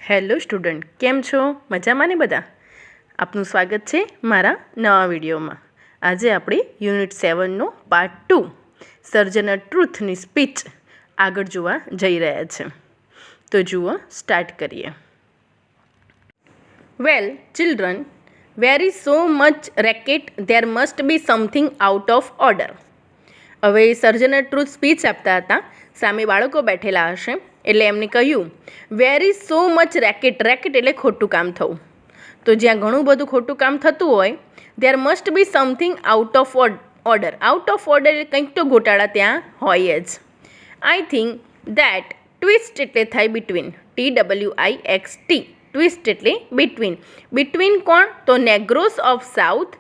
Hello student, કેમ છો? મજામાં ને બધા? આપનું સ્વાગત છે મારા નવા વિડીયોમાં. આજે આપણે યુનિટ 7નો પાર્ટ 2 સર્જનર ટ્રુથની સ્પીચ આગળ જોવા જઈ રહ્યા છે. તો જુઓ, સ્ટાર્ટ કરીએ. Well children, where is so much racket, there must be something out of order. હવે સર્જનર ટ્રુથ સ્પીચ આપતા હતા. સામે બાળકો બેઠેલા હશે એટલે એમને કહ્યું, વેર is so much racket. Racket એટલે ખોટું કામ થવું. તો જ્યાં ઘણું બધું ખોટું કામ થતું હોય, there must be something out of order. Out of order એટલે કંઈક તો ગોટાળા ત્યાં હોય જ. આઈ થિંક દેટ ટ્વિસ્ટ એટલે થાય બિટવીન. TWIXT. ટ્વિસ્ટ એટલે બિટવીન. બિટવીન કોણ? તો negroes of south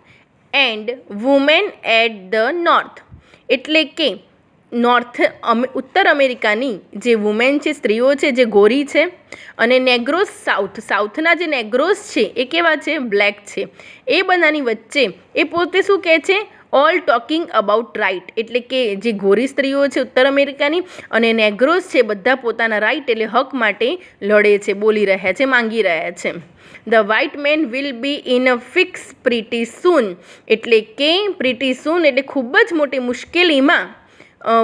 and women at the north. એટલે કે ઉત્તર અમેરિકાની જે વુમેન છે, સ્ત્રીઓ છે, જે ગોરી છે, અને નેગ્રોસ સાઉથના જે નેગ્રોસ છે એ કેવા છે? બ્લેક છે. એ બધાની વચ્ચે એ પોતે શું કહે છે? All talking about right. એટલે કે જે ગોરી સ્ત્રીઓ છે ઉત્તર અમેરિકાની અને નેગ્રોસ છે, બધા પોતાના રાઇટ એટલે હક માટે લડે છે, બોલી રહ્યા છે, માંગી રહ્યા છે. The white man will be in a fix pretty soon. એટલે કે પ્રીટી સૂન એટલે ખૂબ જ મોટી મુશ્કેલીમાં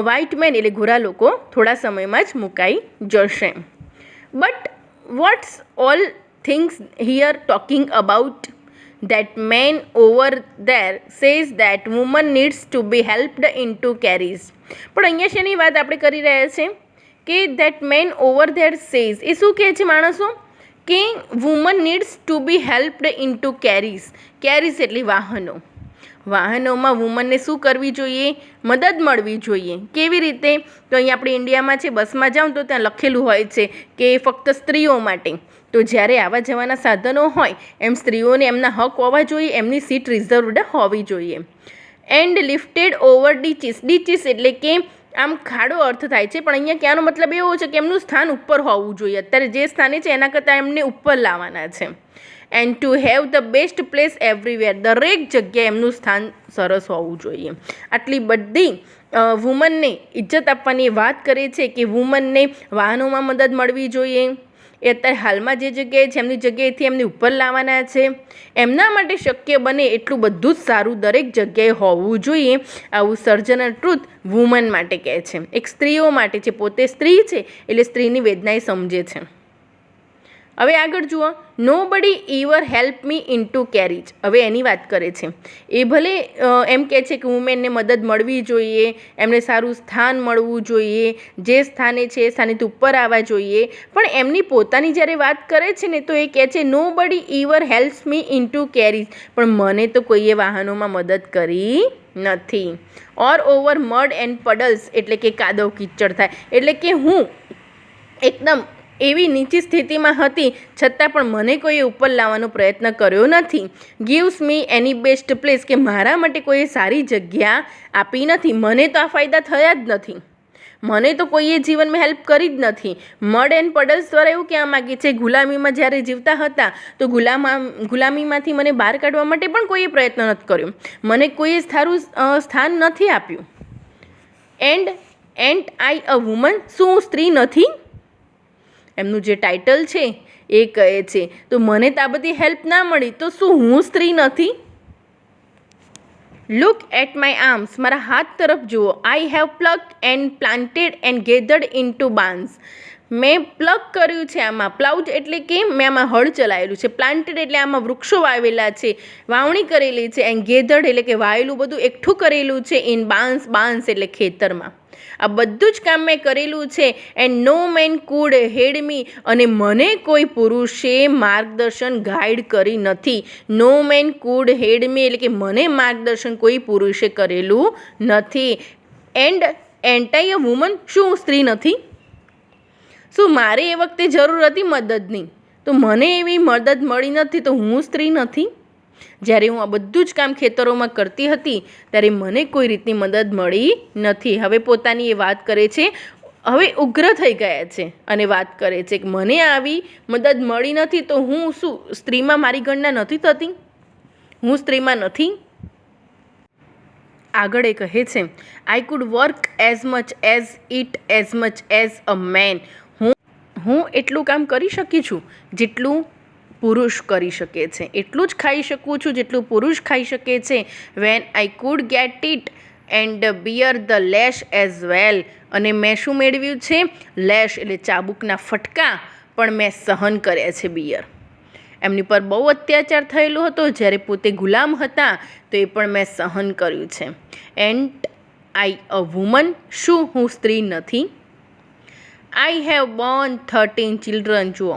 વ્હાઇટ મેન એટલે ગોરા લોકો થોડા સમયમાં જ મુકાઈ જશે. But what's all things here talking about? That man over there says that woman needs to be helped into carries. પણ અહીંયા શેની વાત આપણે કરી રહ્યા છે કે that man over there says, એ શું કહે છે માણસો? કે woman needs to be helped into carriages. Carriages એટલે વાહનો. વાહનોમાં વુમનને શું કરવી જોઈએ? મદદ મળવી જોઈએ. કેવી રીતે? તો અહીંયા આપણે ઇન્ડિયામાં છે, બસમાં જાઉં તો ત્યાં લખેલું હોય છે કે ફક્ત સ્ત્રીઓ માટે. તો જ્યારે આવા જવાના સાધનો હોય એમ સ્ત્રીઓને એમના હક હોવા જોઈએ, એમની સીટ રિઝર્વડ હોવી જોઈએ. And lifted over ditches. Ditches એટલે કે આમ ખાડો અર્થ થાય છે, પણ અહીંયા ક્યાંનો મતલબ એવો છે કે એમનું સ્થાન ઉપર હોવું જોઈએ. અત્યારે જે સ્થાને છે એના કરતાં એમને ઉપર લાવવાના છે. And to have the best place everywhere. દરેક જગ્યાએ એમનું સ્થાન સરસ હોવું જોઈએ. આટલી બધી વુમનને ઇજ્જત આપવાની વાત કરે છે કે વુમનને વાહનોમાં મદદ મળવી જોઈએ. એ અત્યારે હાલમાં જે જગ્યાએ છે એમની જગ્યાએથી એમને ઉપર લાવવાના છે. એમના માટે શક્ય બને એટલું બધું જ સારું દરેક જગ્યાએ હોવું જોઈએ. આવું સર્જનર ટ્રુથ વુમન માટે કહે છે, એક સ્ત્રીઓ માટે છે. પોતે સ્ત્રી છે એટલે સ્ત્રીની વેદના એ સમજે છે. હવે આગળ જુઓ, નો બડી ઇવર હેલ્પ મી ઇન્ટુ કેરીજ. હવે એની વાત કરે છે. એ ભલે એમ કહે છે કે વુમેનને મદદ મળવી જોઈએ, એમને સારું સ્થાન મળવું જોઈએ, જે સ્થાને છે એ સ્થાનેથી ઉપર આવવા જોઈએ, પણ એમની પોતાની જ્યારે વાત કરે છે ને તો એ કહે છે નો બડી ઇવર હેલ્પ્સ મી ઇન્ટુ કેરીજ. પણ મને તો કોઈએ વાહનોમાં મદદ કરી નથી. ઓર ઓવર મડ એન્ડ પડલ્સ એટલે કે કાદવ કીચડ થાય. એટલે કે હું એકદમ એવી નીચી સ્થિતિમાં હતી છતાં પણ મને કોઈએ ઉપર લાવવાનો પ્રયત્ન કર્યો નથી. ગીવ્સ મી એની બેસ્ટ પ્લેસ, કે મારા માટે કોઈએ સારી જગ્યા આપી નથી. મને તો આ ફાયદા થયા જ નથી. મને તો કોઈએ જીવનમાં હેલ્પ કરી જ નથી. મડ એન્ડ પડલ્સ દ્વારા એવું કહેવા માગે છે, ગુલામીમાં જ્યારે જીવતા હતા તો ગુલામીમાંથી મને બહાર કાઢવા માટે પણ કોઈએ પ્રયત્ન નથી કર્યો. મને કોઈએ સારું સ્થાન નથી આપ્યું. And I a woman. શું હું સ્ત્રી નથી? એમનું જે ટાઇટલ છે એ કહે છે તો મને તો આ બધી હેલ્પ ના મળી તો શું હું સ્ત્રી નથી? Look at my arms. મારા હાથ તરફ જુઓ. I have plucked and planted and gathered into barns. મેં પ્લગ કર્યું છે આમાં. પ્લાઉડ એટલે કે મેં આમાં હળ ચલાવેલું છે. પ્લાન્ટેડ એટલે આમાં વૃક્ષો વાવેલા છે, વાવણી કરેલી છે. એન્ડ ગેધર્ડ એટલે કે વાવેલું બધું એકઠું કરેલું છે. In bans. બાન્સ એટલે ખેતરમાં. આ બધું જ કામ મેં કરેલું છે. એન્ડ નો મેન કુડ હેડ મી. અને મને કોઈ પુરુષે માર્ગદર્શન ગાઈડ કરી નથી. નો મેન કુડ હેડ મી એટલે કે મને માર્ગદર્શન કોઈ પુરુષે કરેલું નથી. And ain't I a woman. શું હું સ્ત્રી નથી? શું મારે એ વખતે જરૂર હતી મદદની તો મને એવી મદદ મળી નથી તો હું સ્ત્રી નથી? જ્યારે હું આ બધું જ કામ ખેતરોમાં કરતી હતી ત્યારે મને કોઈ રીતની મદદ મળી નથી. હવે પોતાની એ વાત કરે છે. હવે ઉગ્ર થઈ ગયા છે અને વાત કરે છે કે મને આવી મદદ મળી નથી તો હું શું સ્ત્રીમાં મારી ગણના નથી થતી? હું સ્ત્રીમાં નથી? આગળ એ કહે છે, I could work as much as eat as much as a man. હું એટલું કામ કરી શકી છું જેટલું પુરુષ કરી શકે છે, એટલું જ ખાઈ શકું છું જેટલું પુરુષ ખાઈ શકે છે. When I could get it and bear the lash as well. અને મેં શું મેળવ્યું છે? લેશ એટલે ચાબુકના ફટકા પણ મેં સહન કર્યા છે. બિયર એમની પર બહુ અત્યાચાર થયેલો હતો જ્યારે પોતે ગુલામ હતા, તો એ પણ મેં સહન કર્યું છે. એન્ડ આઈ અ વુમન, શું હું સ્ત્રી નથી? I have Born 13 children. જુઓ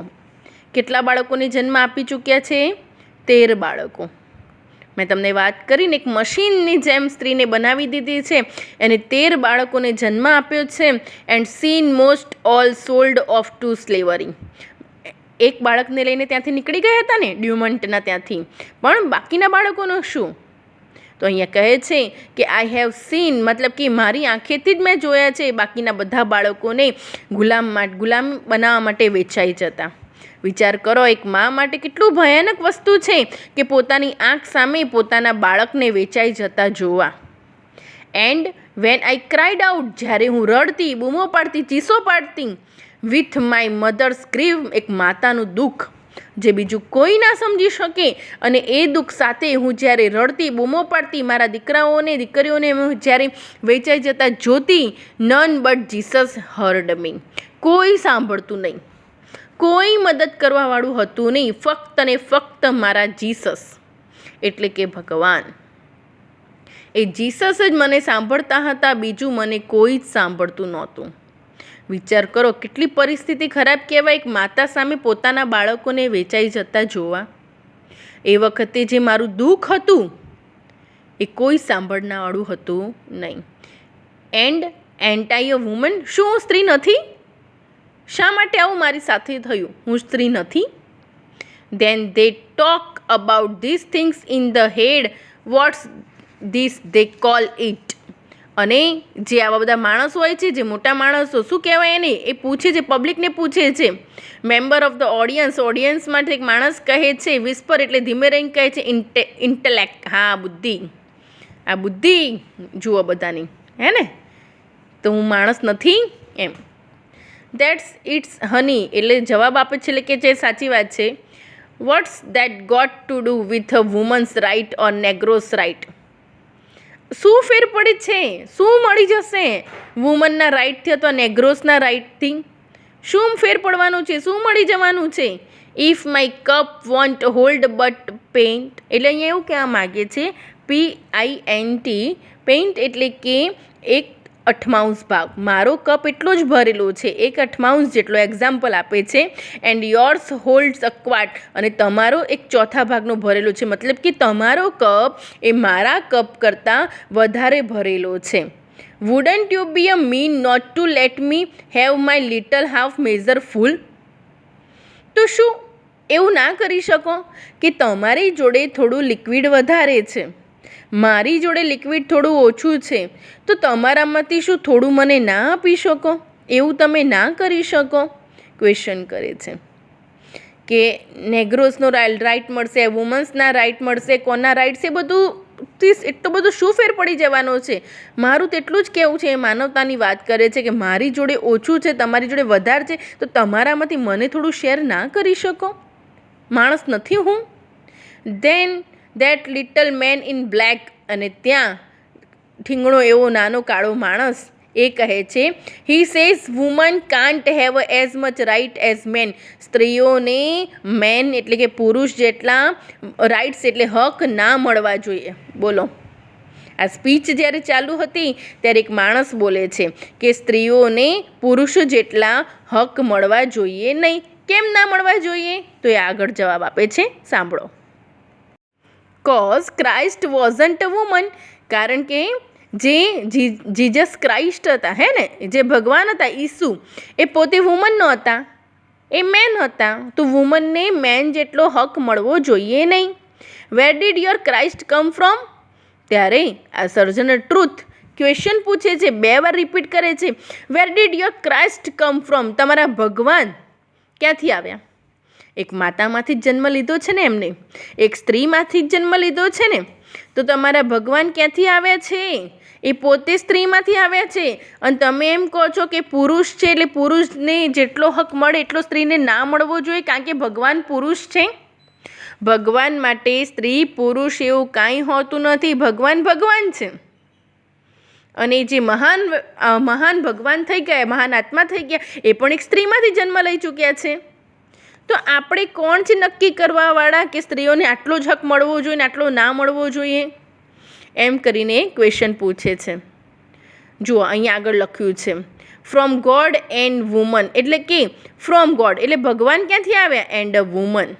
કેટલા બાળકોને જન્મ આપી ચૂક્યા છે? 13 બાળકો. મેં તમને વાત કરીને એક મશીનની જેમ સ્ત્રીને બનાવી દીધી છે. એને 13 બાળકોને જન્મ આપ્યો છે. And seen most all sold off to slavery. એક બાળકને લઈને ત્યાંથી નીકળી ગયા હતા ને, ડ્યુમન્ટના ત્યાંથી, પણ બાકીના બાળકોનું શું? તો અહીંયા કહે છે કે આઈ હેવ સીન, મતલબ કે મારી આંખેથી જ મેં જોયા છે બાકીના બધા બાળકોને ગુલામ બનાવવા માટે વેચાઈ જતા. વિચાર કરો, એક મા માટે કેટલું ભયાનક વસ્તુ છે કે પોતાની આંખ સામે પોતાના બાળકને વેચાઈ જતા જોવા. And when I cried out, જ્યારે હું રડતી, બૂમો પાડતી, ચીસો પાડતી, વિથ માય મધર્સ ગ્રીવ, એક માતાનું દુઃખ જે બીજું કોઈ ના સમજી શકે, અને એ દુઃખ સાથે હું જ્યારે રડતી, બૂમો પાડતી, મારા દીકરાઓને દીકરીઓને હું જ્યારે વેચાઈ જતા જોતી, નન બટ જીસસ હર્ડ મી. કોઈ સાંભળતું નહીં, કોઈ મદદ કરવાવાળું હતું નહીં, ફક્ત ને ફક્ત મારા જીસસ એટલે કે ભગવાન. એ જીસસ જ મને સાંભળતા હતા, બીજું મને કોઈ જ સાંભળતું નહોતું. વિચાર કરો, કેટલી પરિસ્થિતિ ખરાબ કહેવાય એક માતા સામે પોતાના બાળકોને વેચાઈ જતા જોવા. એ વખતે જે મારું દુઃખ હતું એ કોઈ સાંભળનાવાળું હતું નહીં. એન્ડ એન્ટાઈ અ વુમન, શું હું સ્ત્રી નથી? શા માટે આવું મારી સાથે થયું? હું સ્ત્રી નથી? Then they talk about this things in the head, what's this they call it. અને જે આવા બધા માણસો હોય છે, જે મોટા માણસો, શું કહેવાય એને, એ પૂછે છે, પબ્લિકને પૂછે છે. મેમ્બર ઓફ ધ ઓડિયન્સ માટે એક માણસ કહે છે, વિસ્પર એટલે ધીમે રહીને કહે છે, ઇન્ટેલેક્ટ, હા બુદ્ધિ. આ બુદ્ધિ જુઓ બધાની, હે ને? તો હું માણસ નથી એમ. દેટ્સ ઇટ્સ હની, એટલે જવાબ આપે છે, એટલે કે જે સાચી વાત છે. What's that got to do with a women's right or negroes right? શું ફેર પડે છે? શું મળી જશે વુમનના રાઇટથી અથવા નેગ્રોસના રાઇટથી? શું ફેર પડવાનું છે? શું મળી જવાનું છે? If my cup want hold but paint, એટલે અહીંયા એવું કહેવા માગે છે, PINT, પેઇન્ટ એટલે કે 1/8 ભાગ. મારો કપ એટલો જ ભરેલો છે, 1/8 જેટલો એક્ઝામ્પલ આપે છે. એન્ડ યોર્સ હોલ્ડ્સ અ ક્વાર્ટ, અને તમારો 1/4 ભાગનો ભરેલો છે, મતલબ કે તમારો કપ એ મારા કપ કરતાં વધારે ભરેલો છે. Wouldn't you be a mean not to let me have my little half measure full? તો શું એવું ના કરી શકો કે તમારી જોડે થોડું લિક્વિડ વધારે છે, મારી જોડે લિક્વિડ થોડું ઓછું છે, તો તમારામાંથી શું થોડું મને ના આપી શકો? એવું તમે ના કરી શકો? ક્વેશ્ચન કરે છે કે નેગ્રોસનો રાઇટ મળશે, વુમન્સના રાઇટ મળશે, કોના રાઇટ્સ, એ બધું એટલું બધું શું ફેર પડી જવાનો છે? મારું તો એટલું જ કહેવું છે, એ માનવતાની વાત કરે છે કે મારી જોડે ઓછું છે, તમારી જોડે વધારે છે, તો તમારામાંથી મને થોડું શેર ના કરી શકો? માણસ નથી હું? Then that little man in black, અને ત્યાં ઠીંગણો એવો નાનો કાળો માણસ એ કહે છે, he says woman can't have as much right as man. સ્ત્રીઓને મેન એટલે કે પુરુષ જેટલા રાઇટ્સ એટલે હક ના મળવા જોઈએ. બોલો, આ સ્પીચ જ્યારે ચાલુ હતી ત્યારે એક માણસ બોલે છે કે સ્ત્રીઓને પુરુષો જેટલા હક મળવા જોઈએ નહીં. કેમ ના મળવા જોઈએ? તો એ આગળ જવાબ આપે છે, સાંભળો. કોઝ ક્રાઇસ્ટ વોઝન્ટ અ વુમન, કારણ કે જે જીસસ ક્રાઇસ્ટ હતા, હે ને, જે ભગવાન હતા ઈસુ, એ પોતે વુમન નહોતા, એ મેન હતા. તો વુમનને મેન જેટલો હક મળવો જોઈએ નહીં. Where did your Christ come from? ત્યારે આ સર્જનર ટ્રુથ ક્વેશ્ચન પૂછે છે, 2 વાર રિપીટ કરે છે, where did your Christ come from? તમારા ભગવાન ક્યાંથી આવ્યા? એક માતામાંથી જ જન્મ લીધો છે ને એમને, એક સ્ત્રીમાંથી જ જન્મ લીધો છે ને. તો તમારા ભગવાન ક્યાંથી આવ્યા છે? એ પોતે સ્ત્રીમાંથી આવ્યા છે. અને તમે એમ કહો છો કે પુરુષ છે એટલે પુરુષને જેટલો હક મળે એટલો સ્ત્રીને ના મળવો જોઈએ કારણ કે ભગવાન પુરુષ છે. ભગવાન માટે સ્ત્રી પુરુષ એવું કાંઈ હોતું નથી. ભગવાન ભગવાન છે. અને જે મહાન ભગવાન થઈ ગયા, મહાન આત્મા થઈ ગયા, એ પણ એક સ્ત્રીમાંથી જન્મ લઈ ચૂક્યા છે. તો આપણે કોણ છે નક્કી કરવાવાળા કે સ્ત્રીઓને આટલો જ હક મળવો જોઈએ ને આટલો ના મળવો જોઈએ? એમ કરીને ક્વેશ્ચન પૂછે છે. જુઓ અહીંયા આગળ લખ્યું છે ફ્રોમ ગોડ એન્ડ વુમન, એટલે કે ફ્રોમ ગોડ એટલે ભગવાન ક્યાંથી આવ્યા, એન્ડ અ વુમન,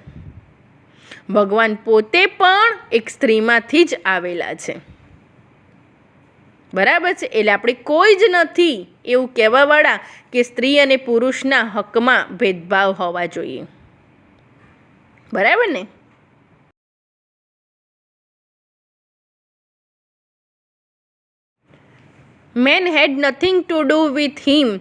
ભગવાન પોતે પણ એક સ્ત્રીમાંથી જ આવેલા છે. બરાબર છે. એટલે આપણે કોઈ જ નથી એવું કહેવાવાળા કે સ્ત્રી અને પુરુષના હકમાં ભેદભાવ હોવા જોઈએ. બરાબર ને? Man had nothing to do with him,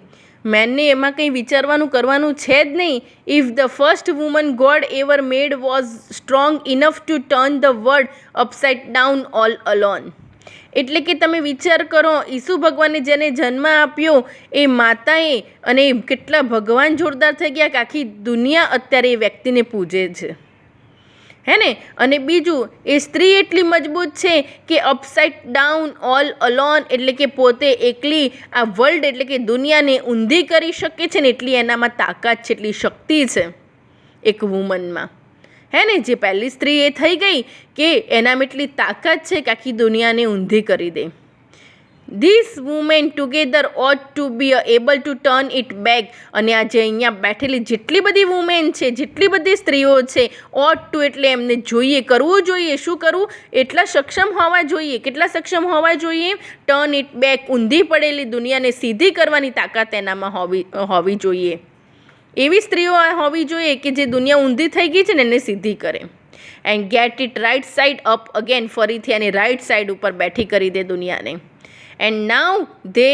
મેનને એમાં કંઈ વિચારવાનું કરવાનું છે જ નહીં. If the first woman God ever made was strong enough to turn the world upside down all alone. એટલે કે તમે વિચાર કરો, ઈસુ ભગવાને જેને જન્મ આપ્યો એ માતાએ, અને કેટલા ભગવાન જોરદાર થઈ ગયા કે આખી દુનિયા અત્યારે એ વ્યક્તિને પૂજે છે, હે ને? અને બીજું, એ સ્ત્રી એટલી મજબૂત છે કે અપસાઇડ ડાઉન ઓલ અલોન એટલે કે પોતે એકલી આ વર્લ્ડ એટલે કે દુનિયાને ઊંધી કરી શકે છે ને એટલી એનામાં તાકાત છે, એટલી શક્તિ છે એક વુમનમાં, હે ને? જે પહેલી સ્ત્રી એ થઈ ગઈ કે એનામાં એટલી તાકાત છે કે આખી દુનિયાને ઊંધી કરી દે. These women together ought to be able to turn it back. અને આ જે અહીંયા બેઠેલી જેટલી બધી વુમેન છે, જેટલી બધી સ્ત્રીઓ છે, ઓટ ટુ એટલે એમને જોઈએ, કરવું જોઈએ. શું કરવું? એટલા સક્ષમ હોવા જોઈએ. કેટલા સક્ષમ હોવા જોઈએ? ટર્ન ઇટ બેક, ઊંધી પડેલી દુનિયાને સીધી કરવાની તાકાત એનામાં હોવી જોઈએ. એવી સ્ત્રીઓ હોવી જોઈએ કે જે દુનિયા ઊંધી થઈ ગઈ છે ને એને સીધી કરે. And get it right side up again, ફરીથી એને રાઇટ સાઇડ ઉપર બેઠી કરી દે દુનિયાને. And now they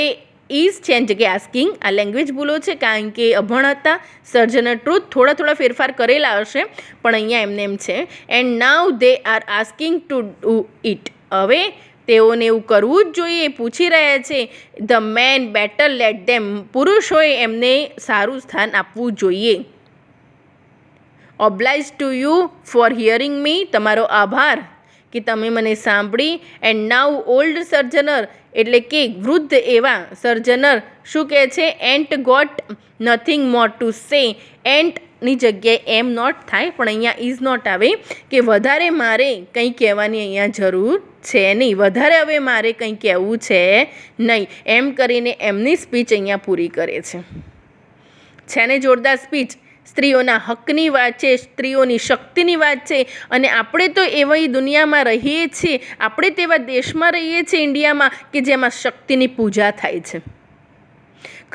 is change કે આસ્કિંગ, આ લેંગ્વેજ ભૂલો છે કારણ કે અભણ હતા. સર્જનર ટ્રુથ થોડા ફેરફાર કરેલા હશે પણ અહીંયા એમને એમ છે. And now they are asking to do it. હવે તેઓને એવું કરવું જ જોઈએ, પૂછી રહ્યા છે. The men better let them, પુરુષોએ એમને સારું સ્થાન આપવું જોઈએ. Obliged to you for hearing me, તમારો આભાર કે તમે મને સાંભળી. એન્ડ નાઉ ઓલ્ડ સર્જનર એટલે કે વૃદ્ધ એવા સર્જનર શું કહે છે? Ain't got nothing more to say. એન્ટની જગ્યાએ એમ નોટ થાય પણ અહીંયા ઇઝ નોટ આવે કે વધારે મારે કંઈ કહેવાની અહીંયા જરૂર છે નહીં, વધારે હવે મારે કંઈ કહેવું છે નહીં, એમ કરીને એમની સ્પીચ અહીંયા પૂરી કરે છે ને? જોરદાર સ્પીચ. સ્ત્રીઓના હકની વાત છે, સ્ત્રીઓની શક્તિની વાત છે. અને આપણે તો એવી દુનિયામાં રહીએ છીએ, આપણે તેવા દેશમાં રહીએ છીએ ઇન્ડિયામાં કે જેમાં શક્તિની પૂજા થાય છે.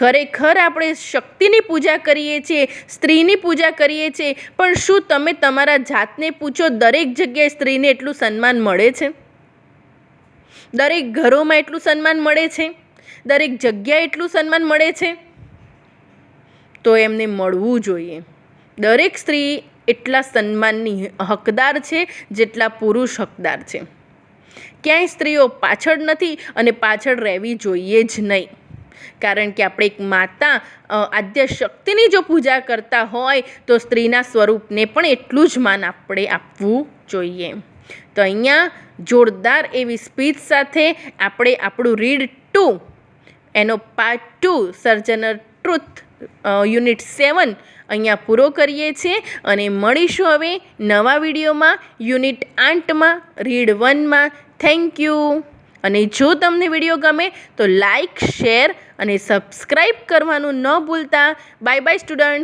ખરેખર આપણે શક્તિની પૂજા કરીએ છીએ, સ્ત્રીની પૂજા કરીએ છીએ. પણ શું તમે તમારા જાતને પૂછો, દરેક જગ્યાએ સ્ત્રીને એટલું સન્માન મળે છે? દરેક ઘરોમાં એટલું સન્માન મળે છે? દરેક જગ્યાએ એટલું સન્માન મળે છે? તો એમને મળવું જોઈએ. દરેક સ્ત્રી એટલા સન્માનની હકદાર છે જેટલા પુરુષ હકદાર છે. ક્યાંય સ્ત્રીઓ પાછળ નથી અને પાછળ રહેવી જોઈએ જ નહીં. કારણ કે આપણે એક માતા આદ્ય શક્તિની જો પૂજા કરતા હોય તો સ્ત્રીના સ્વરૂપને પણ એટલું જ માન આપણે આપવું જોઈએ. તો અહીંયા જોરદાર એવી સ્પીચ સાથે આપણે આપણું રીડ 2 એનો પાર્ટ 2 સર્જનર ટ્રુથ યુનિટ 7 અહીંયા પૂરો કરીએ છીએ. અને મળીશું હવે નવા વિડીયોમાં યુનિટ 8માં રીડ 1માં. Thank you. અને જો તમને વિડીયો ગમે તો લાઈક, શેર અને સબસ્ક્રાઈબ કરવાનું ન ભૂલતા. Bye bye students.